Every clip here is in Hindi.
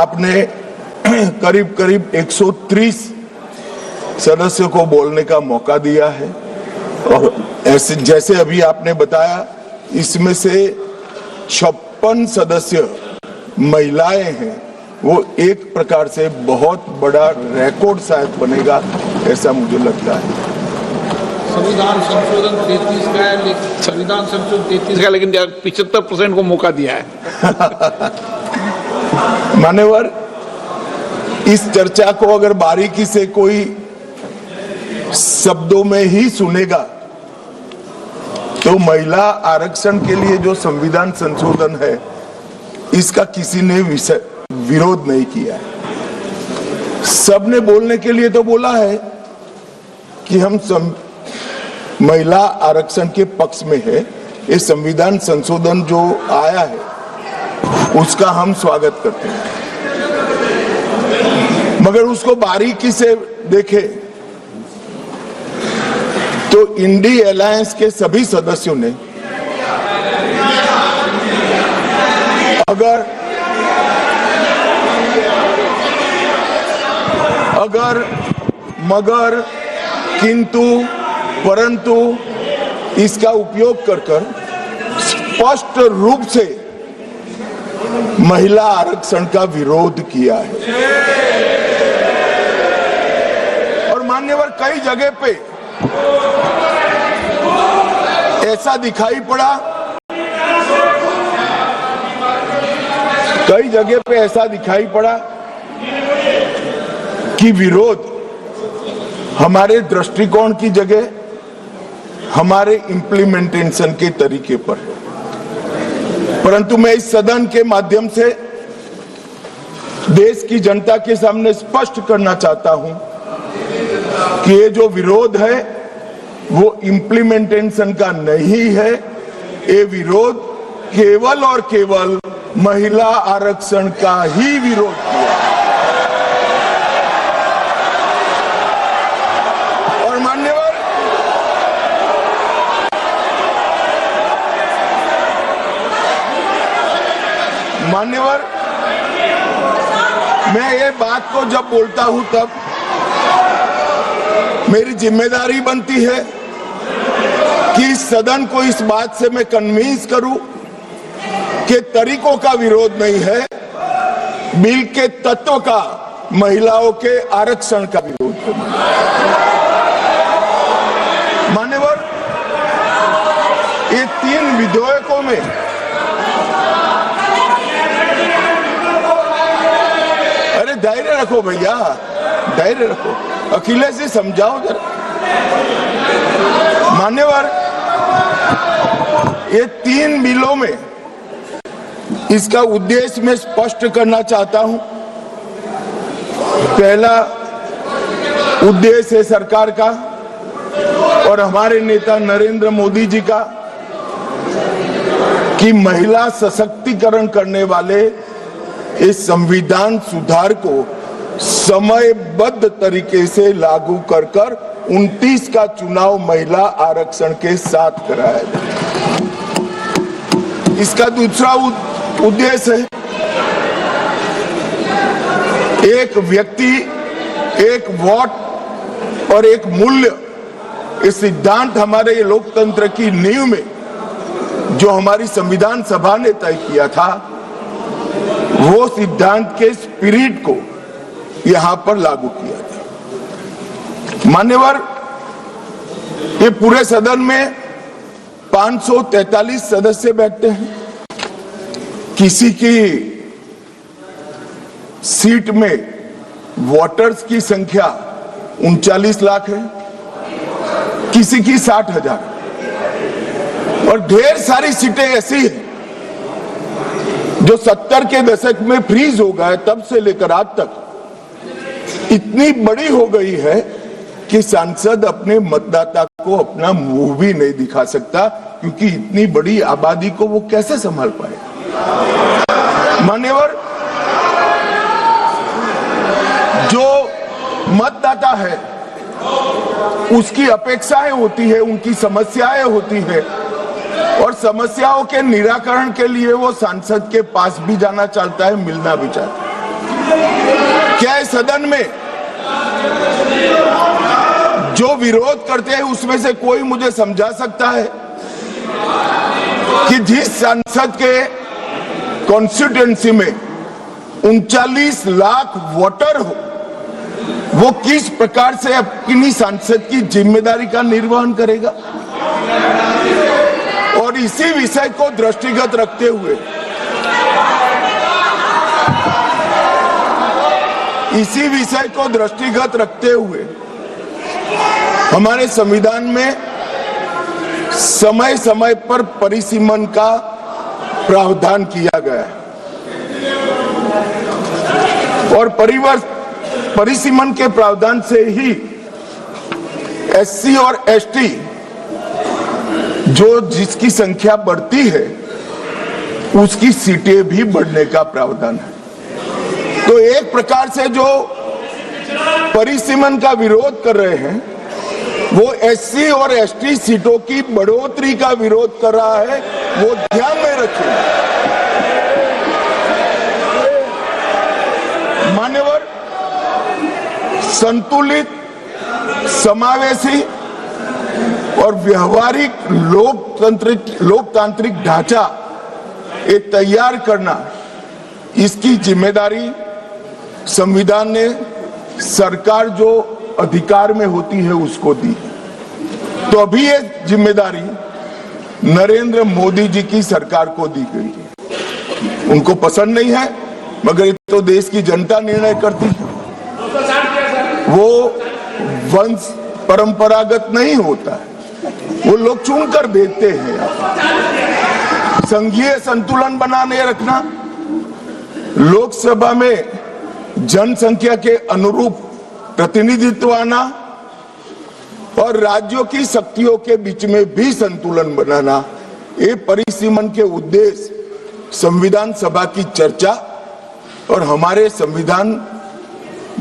आपने करीब करीब 130 सदस्यों को बोलने का मौका दिया है और ऐसे जैसे अभी आपने बताया इसमें से 56 सदस्य महिलाएं हैं। वो एक प्रकार से बहुत बड़ा रिकॉर्ड शायद बनेगा, ऐसा मुझे लगता है। संविधान संशोधन 33 का है, संविधान संशोधन 33 का, लेकिन 75% को मौका दिया है। मान्यवर, इस चर्चा को अगर बारीकी से कोई शब्दों में ही सुनेगा तो महिला आरक्षण के लिए जो संविधान संशोधन है इसका किसी ने विरोध नहीं किया है। सबने बोलने के लिए तो बोला है कि हम महिला आरक्षण के पक्ष में है। ये संविधान संशोधन जो आया है उसका हम स्वागत करते हैं, मगर उसको बारीकी से देखें तो इंडी अलायंस के सभी सदस्यों ने अगर मगर किंतु परंतु इसका उपयोग कर स्पष्ट रूप से महिला आरक्षण का विरोध किया है। और मान्यवर कई जगह पे ऐसा दिखाई पड़ा, कई जगह पे ऐसा दिखाई पड़ा कि विरोध हमारे दृष्टिकोण की जगह हमारे इंप्लीमेंटेशन के तरीके पर है। परंतु मैं इस सदन के माध्यम से देश की जनता के सामने स्पष्ट करना चाहता हूं कि ये जो विरोध है वो इंप्लीमेंटेशन का नहीं है। ये विरोध केवल और केवल महिला आरक्षण का ही विरोध किया। और मान्यवर, मैं ये बात को जब बोलता हूं तब मेरी जिम्मेदारी बनती है कि इस सदन को इस बात से मैं कन्विंस करूं कि तरीकों का विरोध नहीं है, बिल के तत्व का, महिलाओं के आरक्षण का विरोध है। मान्यवर, ये 3 विधेयकों में अरे धैर्य रखो भैया, धैर्य रखो, अखिलेश जी समझाओ जरा। मान्यवर, ये 3 बिलों में इसका उद्देश्य मैं स्पष्ट करना चाहता हूं। पहला उद्देश्य है सरकार का और हमारे नेता नरेंद्र मोदी जी का कि महिला सशक्तिकरण करने वाले इस संविधान सुधार को समयबद्ध तरीके से लागू कर 29 का चुनाव महिला आरक्षण के साथ कराया जाए। इसका दूसरा उद्देश्य है एक व्यक्ति एक वोट और एक मूल्य, इस सिद्धांत हमारे लोकतंत्र की नींव में जो हमारी संविधान सभा ने तय किया था, वो सिद्धांत के स्पिरिट को यहां पर लागू किया था। मान्यवर, ये पूरे सदन में 543 सदस्य बैठते हैं। किसी की सीट में वोटर्स की संख्या 39 लाख है, किसी की 60,000 और ढेर सारी सीटें ऐसी हैं जो 70 के दशक में फ्रीज हो गए, तब से लेकर आज तक इतनी बड़ी हो गई है कि सांसद अपने मतदाता को अपना मुंह भी नहीं दिखा सकता, क्योंकि इतनी बड़ी आबादी को वो कैसे संभाल पाए। मान्यवर, जो मतदाता है उसकी अपेक्षाएं होती है, उनकी समस्याएं होती है और समस्याओं के निराकरण के लिए वो सांसद के पास भी जाना चाहता है, मिलना भी चाहता है। क्या इस सदन में जो विरोध करते हैं उसमें से कोई मुझे समझा सकता है कि जिस सांसद के कॉन्स्टिट्यूएंसी में 39 लाख वोटर हो, वो किस प्रकार से अपनी सांसद की जिम्मेदारी का निर्वहन करेगा? और इसी विषय को दृष्टिगत रखते हुए हमारे संविधान में समय समय पर परिसीमन का प्रावधान किया गया है और परिसीमन के प्रावधान से ही एससी और एसटी जिसकी संख्या बढ़ती है उसकी सीटें भी बढ़ने का प्रावधान है। तो एक प्रकार से जो परिसीमन का विरोध कर रहे हैं वो एससी और एसटी सीटों की बढ़ोतरी का विरोध कर रहा है, वो ध्यान में रखें। मान्यवर, संतुलित, समावेशी और व्यवहारिक लोकतांत्रिक ढांचा ये तैयार करना, इसकी जिम्मेदारी संविधान ने सरकार जो अधिकार में होती है उसको दी। तो अभी ये जिम्मेदारी नरेंद्र मोदी जी की सरकार को दी गई है। उनको पसंद नहीं है, मगर ये तो देश की जनता निर्णय करती है। वो वंश परंपरागत नहीं होता है, वो लोग चुनकर भेजते हैं। संघीय संतुलन बनाने रखना, लोकसभा में जनसंख्या के अनुरूप प्रतिनिधित्व आना और राज्यों की शक्तियों के बीच में भी संतुलन बनाना, ये परिसीमन के उद्देश्य संविधान सभा की चर्चा और हमारे संविधान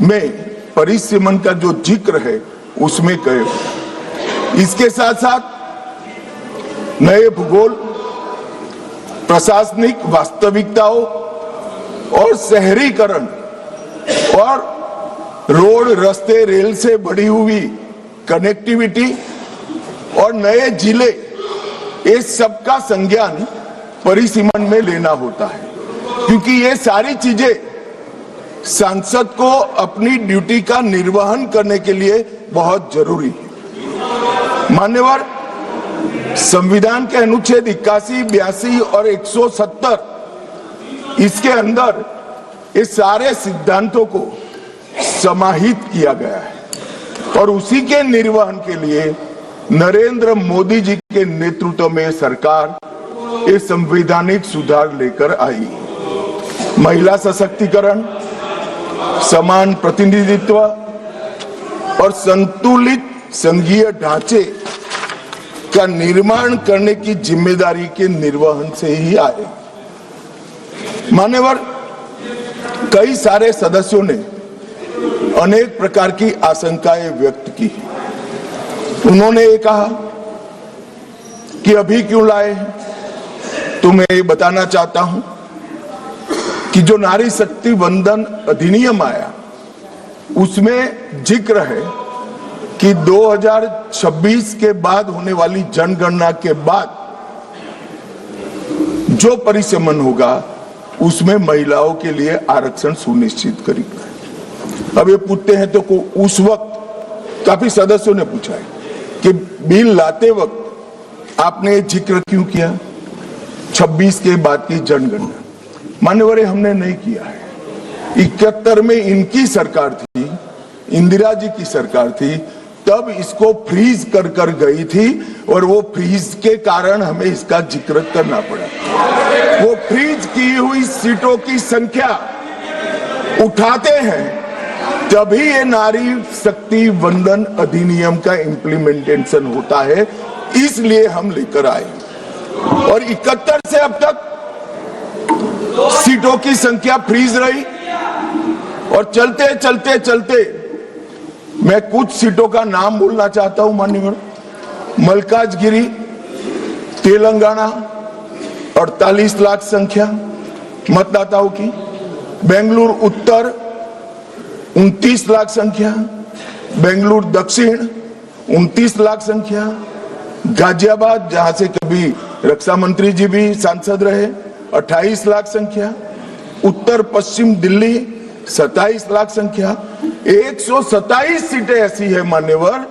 में परिसीमन का जो जिक्र है उसमें कहे। इसके साथ साथ नए भूगोल, प्रशासनिक वास्तविकताओं और शहरीकरण और रोड, रास्ते, रेल से बढ़ी हुई कनेक्टिविटी और नए जिले, ये सबका संज्ञान परिसीमन में लेना होता है, क्योंकि ये सारी चीजें सांसद को अपनी ड्यूटी का निर्वहन करने के लिए बहुत जरूरी है। मान्यवर, संविधान के अनुच्छेद 81, 82 और 170 इसके अंदर ये सारे सिद्धांतों को समाहित किया गया है और उसी के निर्वहन के लिए नरेंद्र मोदी जी के नेतृत्व में सरकार ये संवैधानिक सुधार लेकर आई। महिला सशक्तिकरण, समान प्रतिनिधित्व और संतुलित संघीय ढांचे का निर्माण करने की जिम्मेदारी के निर्वहन से ही आए। मान्यवर, कई सारे सदस्यों ने अनेक प्रकार की आशंकाएं व्यक्त की। उन्होंने ये कहा कि अभी क्यों लाए, तो मैं ये बताना चाहता हूं कि जो नारी शक्ति वंदन अधिनियम आया उसमें जिक्र है कि 2026 के बाद होने वाली जनगणना के बाद जो परिसीमन होगा उसमें महिलाओं के लिए आरक्षण सुनिश्चित करेगा। अब ये पूछते हैं तो उस वक्त काफी सदस्यों ने पूछा है कि बिल लाते वक्त आपने जिक्र क्यों किया 26 के बाद की जनगणना? मान्यवर, हमने नहीं किया है। 71 में इनकी सरकार थी, इंदिरा जी की सरकार थी, तब इसको फ्रीज कर गई थी और वो फ्रीज के कारण हमें इसका जिक्र करना पड़ा। वो फ्रीज की हुई सीटों की संख्या उठाते हैं तभी ये नारी शक्ति वंदन अधिनियम का इम्प्लीमेंटेशन होता है, इसलिए हम लेकर आए। और 71 से अब तक सीटों की संख्या फ्रीज रही और चलते चलते चलते मैं कुछ सीटों का नाम बोलना चाहता हूं। माननीय मलकाजगिरी, तेलंगाना 48 लाख संख्या मतदाताओं की, बेंगलुरु उत्तर 29 लाख संख्या, बेंगलुरु दक्षिण 29 लाख संख्या, गाजियाबाद जहां से कभी रक्षा मंत्री जी भी सांसद रहे 28 लाख संख्या, उत्तर पश्चिम दिल्ली 27 लाख संख्या, 127 सीटें ऐसी है मान्यवर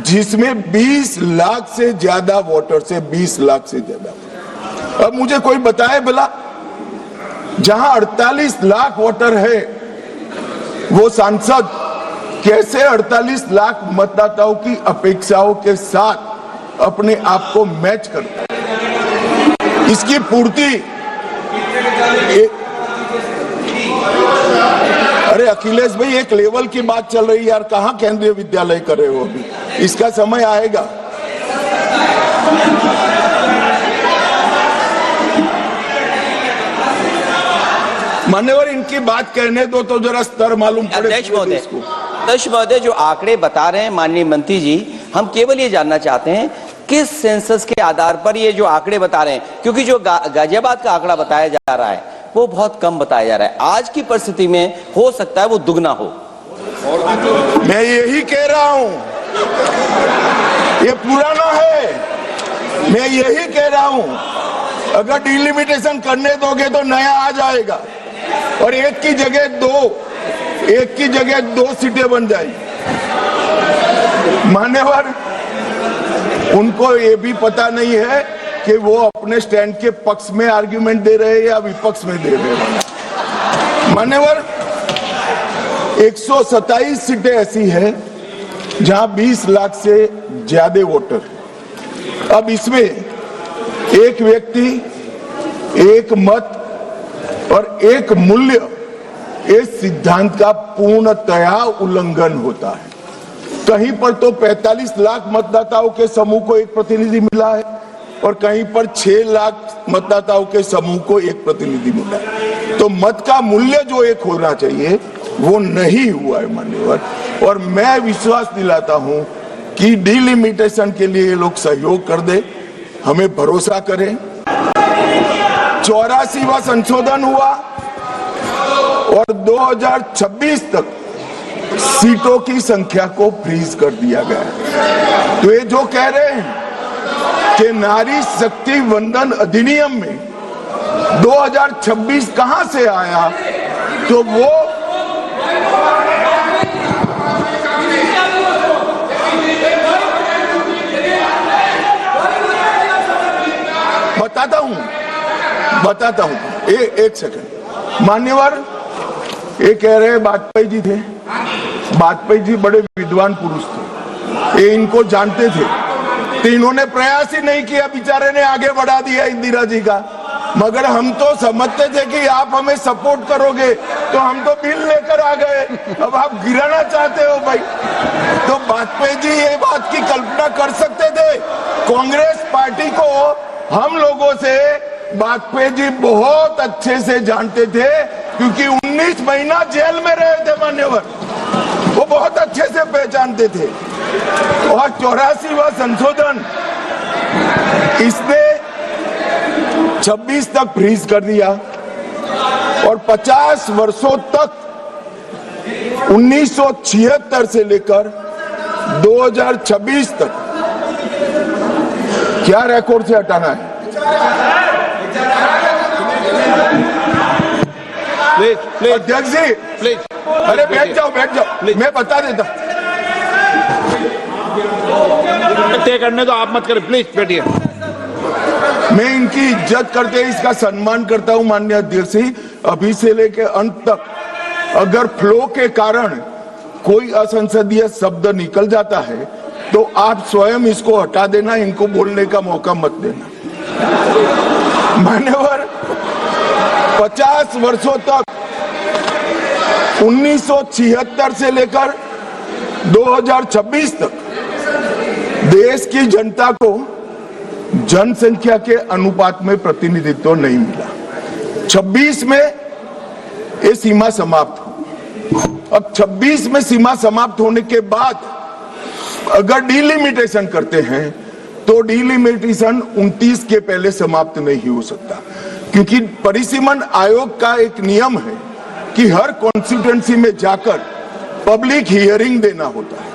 जिसमें 20 लाख से ज्यादा वोटर्स है, 20 लाख से ज्यादा। अब मुझे कोई बताए भला, जहां 48 लाख वोटर है वो सांसद कैसे 48 लाख मतदाताओं की अपेक्षाओं के साथ अपने आप को मैच करता है? इसकी पूर्ति अरे अखिलेश भाई, एक लेवल की बात चल रही है यार, कहां केंद्रीय विद्यालय कर रहे हो अभी? इसका समय आएगा। मान्यवर, इनकी बात कहने दो तो जरा स्तर मालूम पड़े। अध्यक्ष महोदय, जो आंकड़े बता रहे हैं माननीय मंत्री जी, हम केवल ये जानना चाहते हैं किस सेंसस के आधार पर ये जो आंकड़े बता रहे हैं, क्योंकि जो गाजियाबाद का आंकड़ा बताया जा रहा है वो बहुत कम बताया जा रहा है। आज की परिस्थिति में हो सकता है वो दुगना हो। मैं यही कह रहा हूं, ये पुराना है, मैं यही कह रहा हूं। अगर डिलिमिटेशन करने दोगे तो नया आ जाएगा और एक की जगह दो सीटें बन जाएगी। मान्यवर, उनको ये भी पता नहीं है कि वो अपने स्टैंड के पक्ष में आर्ग्यूमेंट दे रहे हैं या विपक्ष में दे रहे हैं। मान्यवर, 127 सीटें ऐसी है जहां 20 लाख से ज्यादा वोटर। अब इसमें एक व्यक्ति, एक मत और एक मूल्य, इस सिद्धांत का पूर्णतया उल्लंघन होता है। कहीं पर तो 45 लाख मतदाताओं के समूह को एक प्रतिनिधि मिला है और कहीं पर 6 लाख मतदाताओं के समूह को एक प्रतिनिधि मिला है। तो मत का मूल्य जो एक होना चाहिए वो नहीं हुआ है मान्यवर। और मैं विश्वास दिलाता हूं कि डिलिमिटेशन के लिए ये लोग सहयोग कर दे, हमें भरोसा करें। 84वां संशोधन हुआ और 2026 तक सीटों की संख्या को फ्रीज कर दिया गया। तो ये जो कह रहे हैं कि नारी शक्ति वंदन अधिनियम में 2026 कहां से आया, तो वो बताता हूं एक सेकंड। मान्यवर, ये कह रहे वाजपेयी जी थे, वाजपेयी जी बड़े विद्वान पुरुष थे, ये इनको जानते थे, तो इन्होंने प्रयास ही नहीं किया, बेचारे ने आगे बढ़ा दिया इंदिरा जी का। मगर हम तो समझते थे कि आप हमें सपोर्ट करोगे, तो हम तो बिल लेकर आ गए, अब आप गिराना चाहते हो भाई। तो वाजपेयी जी ये बात की कल्पना कर सकते थे। कांग्रेस पार्टी को हम लोगों से वाजपेयी जी बहुत अच्छे से जानते थे, क्योंकि 19 महीना जेल में रहे थे मान्यवर, वो बहुत अच्छे से पहचानते थे। और 84वां संशोधन इसने 26 तक फ्रीज कर दिया और 50 वर्षों तक 1976 से लेकर 2026 तक क्या रिकॉर्ड से हटाना है? अध्यक्ष जी प्लीज, अरे बैठ जाओ, मैं बता देता। तय करने दो, आप मत करें, प्लीज बैठिए। मैं इनकी इज्जत करते इसका सम्मान करता हूं माननीय अध्यक्ष जी। अभी से लेकर अंत तक अगर फ्लो के कारण कोई असंसदीय शब्द निकल जाता है तो आप स्वयं इसको हटा देना, इनको बोलने का मौका मत देना। मान्यवर, 50 वर्षों तक 1976 से लेकर 2026 तक देश की जनता को जनसंख्या के अनुपात में प्रतिनिधित्व नहीं मिला। 26 में ये सीमा समाप्त हो। अब 26 में सीमा समाप्त होने के बाद अगर डिलिमिटेशन करते हैं तो डिलिमिटेशन 29 के पहले समाप्त नहीं हो सकता, क्योंकि परिसीमन आयोग का एक नियम है कि हर कॉन्स्टिट्यूएंसी में जाकर पब्लिक हियरिंग देना होता है।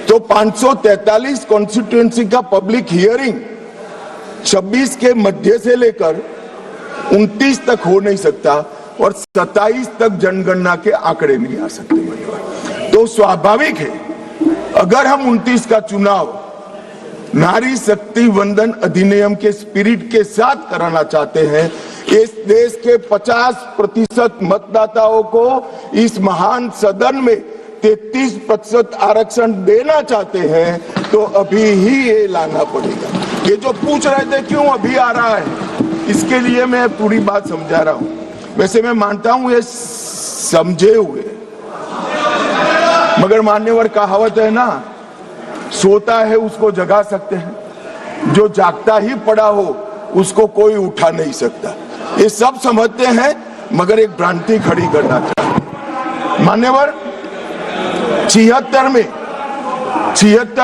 तो 543 कॉन्स्टिट्यूएंसी का पब्लिक हियरिंग 26 के मध्य से लेकर 29 तक हो नहीं सकता और 27 तक जनगणना के आंकड़े नहीं आ सकते। तो स्वाभाविक है अगर हम 29 का चुनाव नारी शक्ति वंदन अधिनियम के स्पिरिट के साथ कराना चाहते हैं, इस देश के 50% मतदाताओं को इस महान सदन में 33% आरक्षण देना चाहते हैं, तो अभी ही ये लाना पड़ेगा। ये जो पूछ रहे थे क्यों अभी आ रहा है, इसके लिए मैं पूरी बात समझा रहा हूं। वैसे मैं मानता हूं ये समझे हुए, मगर मान्यवर कहावत है ना, सोता है उसको जगा सकते हैं, जो जागता ही पड़ा हो उसको कोई उठा नहीं सकता। ये सब समझते हैं मगर एक भ्रांति खड़ी करना चाहिए। मान्यवर 76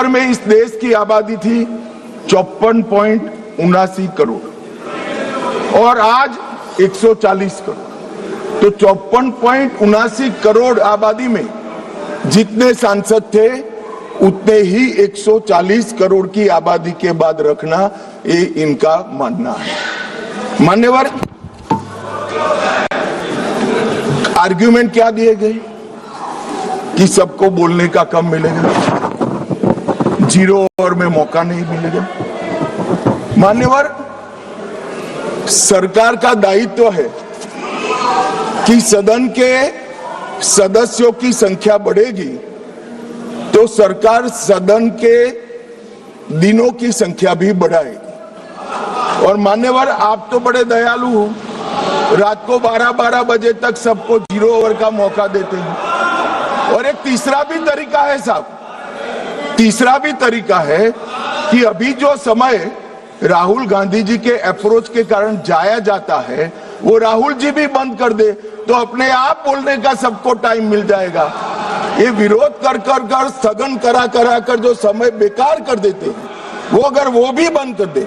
में इस देश की आबादी थी 54.79 करोड़ और आज 140 करोड़। तो 54.79 करोड़ आबादी में जितने सांसद थे उतने ही 140 करोड़ की आबादी के बाद रखना, ये इनका मानना है। मान्यवर आर्ग्यूमेंट क्या दिए गए कि सबको बोलने का कम मिलेगा, 0 ओवर में मौका नहीं मिलेगा। मान्यवर सरकार का दायित्व है कि सदन के सदस्यों की संख्या बढ़ेगी तो सरकार सदन के दिनों की संख्या भी बढ़ाएगी। और मान्यवर आप तो बड़े दयालु हो, रात को 12-12 बजे तक सबको 0 ओवर का मौका देते हैं। और एक तीसरा भी तरीका है साहब, तीसरा भी तरीका है कि अभी जो समय राहुल गांधी जी के अप्रोच के कारण जाया जाता है वो राहुल जी भी बंद कर दे तो अपने आप बोलने का सबको टाइम मिल जाएगा। ये विरोध कर स्थगन करा कर जो समय बेकार कर देते हैं, वो अगर वो भी बंद कर दे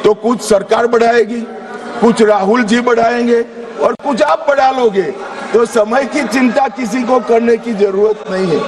तो कुछ सरकार बढ़ाएगी, कुछ राहुल जी बढ़ाएंगे और कुछ आप बढ़ा लोगे, तो समय की चिंता किसी को करने की जरूरत नहीं है।